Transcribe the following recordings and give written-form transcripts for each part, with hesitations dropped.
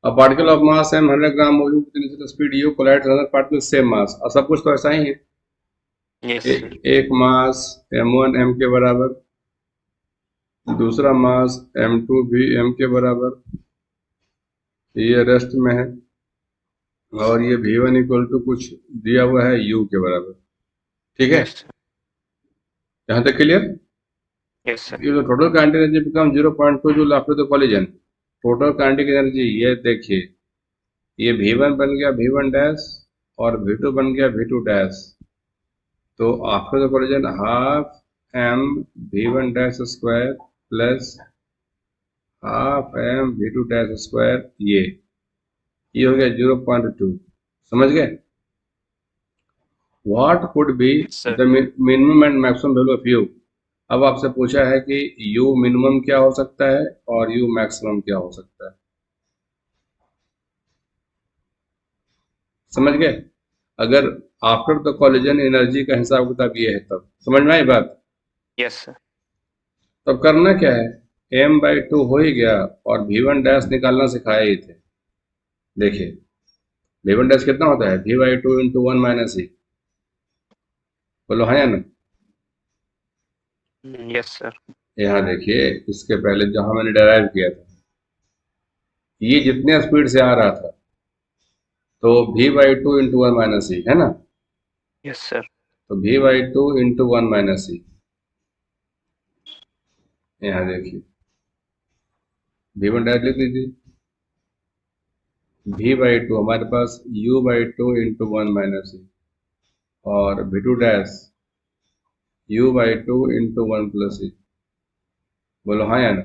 A particle of mass m 100 gram move with initial speed u collides with another particle same mass। और सब कुछ तो ऐसा ही है। Yes sir. एक मास m1 m के बराबर, दूसरा मास m2 भी m के बराबर, ये रेस्ट में है, और ये v1 इक्वल टू कुछ दिया हुआ है u के बराबर। ठीक है, यस सर। यहाँ तक क्लियर? Yes sir. ये total kinetic energy become 0.2 joule after the collision. Total kinetic energy ये देखिए, ये v1 बन गया v1 डैश और v2 बन गया v2 डैश। तो after the collision half m v1 dash square plus half m v2 dash square, ये हो गया 0.2। समझ गए? What could be yes sir. The minimum and maximum value of you. अब आपसे पूछा है कि u मिनिमम क्या हो सकता है और u मैक्सिमम क्या हो सकता है। समझ गए? अगर आफ्टर द कॉलिजन एनर्जी का हिसाब किताब ये है, तब समझ में आई बात? Yes sir. तब करना क्या है, m/2 हो ही गया और v1 डैश निकालना सिखाए ही थे। देखिए v1 डैश कितना होता है, v/2 इंटू 1 माइनस ई। बोलो हाँ या ना? Yes sir. यहाँ देखिए, इसके पहले जहां मैंने डेराइव किया था, ये जितने स्पीड से आ रहा था, तो v/2 इंटू 1 माइनस ई है ना। Yes sir. तो v/2 इंटू 1 माइनस ई, यहाँ देखिए v1 डैश लिख लीजिए, v/2 हमारे पास u/2 इंटू 1 माइनस ई, और v2 dash u/2 into 1 plus ई। बोलो हाँ या ना?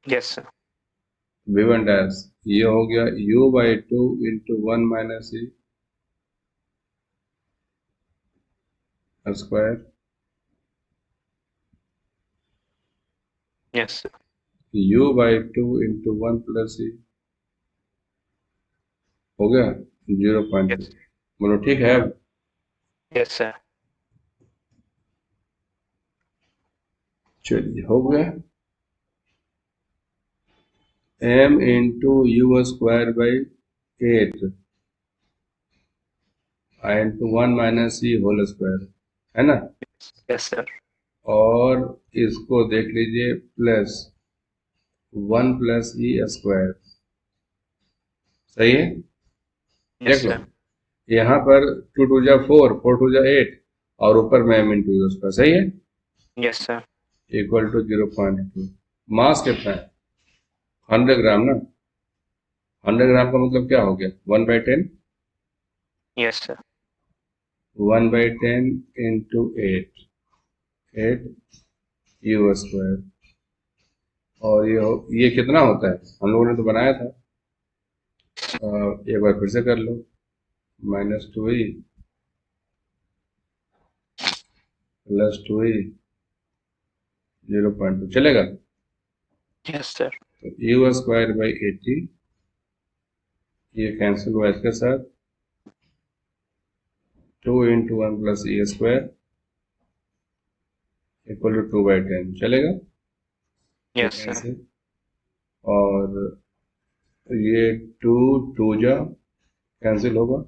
Yes sir. v1 डैश ये हो गया u/2 into 1 minus e square, yes sir. u/2 into 1 plus e हो गया 0.2। बोलो ठीक है? अब यस सर। चलिए हो गया, m into u square by 8 into 1 minus e whole square, है ना। Yes sir. और इसको देख लीजिए प्लस 1 प्लस ई स्क्वायर। सही है? यस देख लो, सर। यहाँ पर 2 टू जा 4, 4 टू जा 8, और ऊपर में m इंटू यू स्क्वायर। सही है? Yes sir. Equal to 0.2। Mass कितना है, 100 ग्राम ना। 100 ग्राम का मतलब क्या हो गया, 1/10। Yes sir. 1/10 into 8 you square. और ये कितना होता है, हम लोगों ने तो बनाया था। एक बार फिर से कर लो, -2e प्लस 2e 0.2 चलेगा। Yes sir. तो यू स्क्वायर बाई 80, ये कैंसिल हुआ इसके साथ, 2 into 1 plus e square equal to 2/10 चलेगा। Yes sir. ऐसे, और ये 2 2 जा कैंसिल होगा,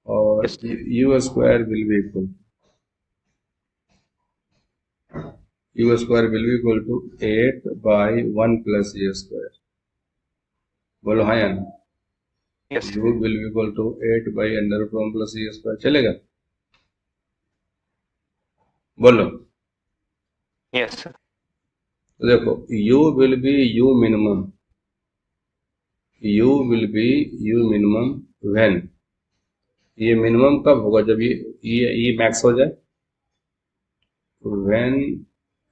और u square will be equal to 8 by 1 plus e square. बोलो हाँ या ना? Yes u will be equal to 8 by under root 1 plus e square चलेगा। बोलो। Yes sir. तो देखो, u will be u minimum, u will be u minimum when, ये minimum कब होगा, जब ये मैक्स हो जाए। When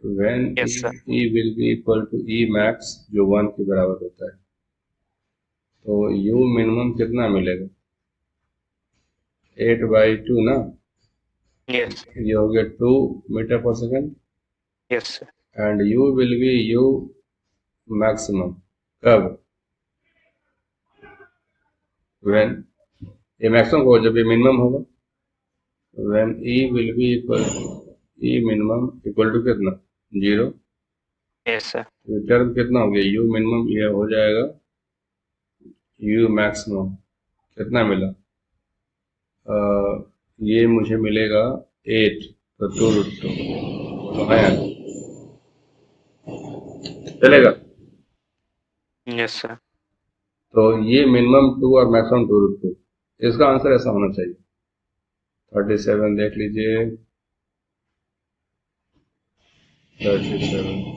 when yes sir. e will be equal to e max, जो 1 के बराबर होता है। तो u मिनिमम कितना मिलेगा, 8/2 ना। यस। ये हो गया 2 metre per second, yes sir. And u will be u maximum कब, व्हेन ये मैक्सिमम होगा जब ये मिनिमम होगा। When e will be equal, e minimum equal to कितना, 0। Yes sir. ये टर्म कितना हो गया, यू मिनिमम ये हो जाएगा यू मैक्सिमम, कितना मिला, ये मुझे मिलेगा 8, तो 2√2, बोलो हाँ या ना? चलेगा? Yes sir. तो ये मिनिमम 2 और मैक्सिमम 2√2, इसका आंसर ऐसा होना चाहिए। 37 देख लीजिए, 37,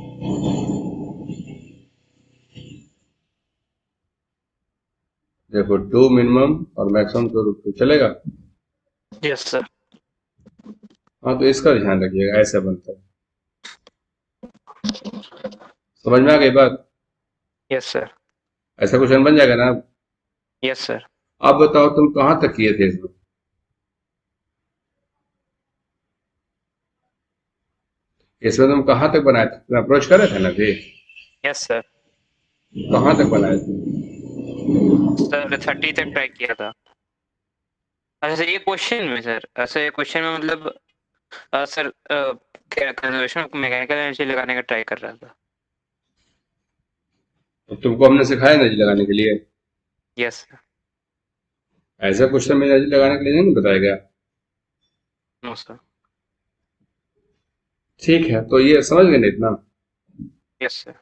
देखो 2 मिनिमम और मैक्सिमम 2√2, चलेगा? Yes sir. हाँ, तो इसका ध्यान रखिएगा, ऐसा बनता है। समझ में आ गई बात? Yes sir. ऐसा क्वेश्चन बन जाएगा ना? Yes sir. अब बताओ तुम कहाँ तक किए थे इसमें? इसमें तुम कहाँ तक बनाए थे? तुम अप्रोच कर रहे थे ना अभी? Yes sir. कहाँ तक बनाए थे? सर 30 तक ट्राई किया था। अच्छा सर, ये क्वेश्चन में सर, ऐसे ये क्वेश्चन में मतलब sir conservation of mechanical energy लगाने का ट्राई कर रहा था। तो तुमको हमने सिखाया एनर्जी लगाने के लिए? Yes sir. ऐसा क्वेश्चन में एनर्जी लगाने के लिए नहीं बताया गया। No sir. ठीक है, तो ये समझ गए ना इतना? Yes sir.